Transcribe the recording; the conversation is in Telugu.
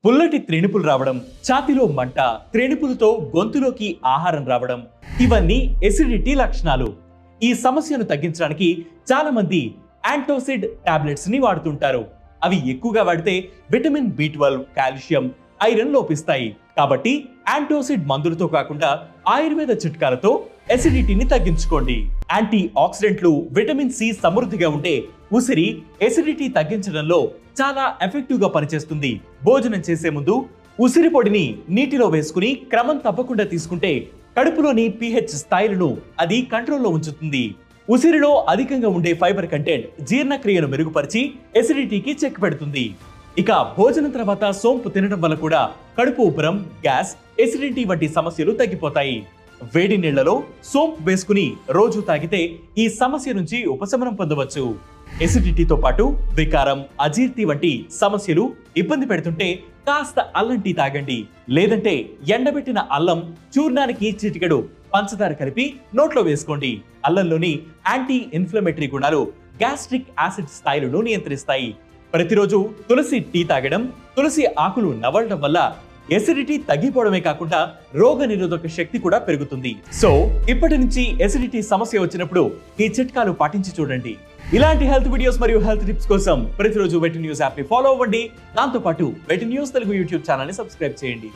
పుల్లటి త్రేణుపులు రావడం, ఛాతీలో మంట, త్రేణుపులతో గొంతులోకి ఆహారం రావడం, ఇవన్నీ ఎసిడిటీ లక్షణాలు. ఈ సమస్యను తగ్గించడానికి చాలా మంది యాంటాసిడ్ టాబ్లెట్స్ ని వాడుతుంటారు. అవి ఎక్కువగా వాడితే విటమిన్ B12, కాల్షియం, ఐరన్ లోపిస్తాయి. కాబట్టి యాంటాసిడ్ మందులతో కాకుండా ఆయుర్వేద చిట్కాలతో ఎసిడిటీని తగ్గించుకోండి. యాంటీ ఆక్సిడెంట్లు, విటమిన్ సి సమృద్ధిగా ఉంటే ఉసిరి ఎసిడిటీ తగ్గించడంలో చాలా ఎఫెక్టివ్ గా పనిచేస్తుంది. భోజనం చేసే ముందు ఉసిరి పొడిని నీటిలో వేసుకుని క్రమం తప్పకుండా తీసుకుంటే కడుపులోని pH స్థాయిలను అది కంట్రోల్లో ఉంచుతుంది. ఉసిరిలో అధికంగా ఉండే ఫైబర్ కంటెంట్ జీర్ణక్రియను మెరుగుపరిచి ఎసిడిటీకి చెక్ పెడుతుంది. ఇక భోజనం తర్వాత సోంపు తినడం వల్ల కూడా కడుపు ఉబ్బరం, గ్యాస్, ఎసిడిటీ వంటి సమస్యలు తగ్గిపోతాయి. వేడి నీళ్లలో సోంపు వేసుకుని రోజు తాగితే ఈ సమస్య నుంచి ఉపశమనం పొందవచ్చు. ఎసిడిటీతో పాటు వికారం, అజీర్తి వంటి సమస్యలు ఇబ్బంది పెడుతుంటే కాస్త అల్లం టీ తాగండి. లేదంటే ఎండబెట్టిన అల్లం చూర్ణానికి చిటికెడు పంచదార కలిపి నోట్లో వేసుకోండి. అల్లంలోని యాంటీ ఇన్ఫ్లమేటరీ గుణాలు గ్యాస్ట్రిక్ యాసిడ్ స్థాయిలను నియంత్రిస్తాయి. ప్రతిరోజు తులసి టీ తాగడం, తులసి ఆకులు నవలడం వల్ల ఎసిడిటీ తగ్గిపోవడమే కాకుండా రోగ నిరోధక శక్తి కూడా పెరుగుతుంది. సో ఇప్పటి నుంచి ఎసిడిటీ సమస్య వచ్చినప్పుడు ఈ చిట్కాలు పాటించి చూడండి. ఇలాంటి హెల్త్ వీడియోస్ మరియు హెల్త్ టిప్స్ కోసం ప్రతిరోజు వెట్ న్యూస్ యాప్ ని ఫాలో అవ్వండి. దాంతో పాటు Wet News Telugu YouTube channel ని సబ్స్క్రైబ్ చేయండి.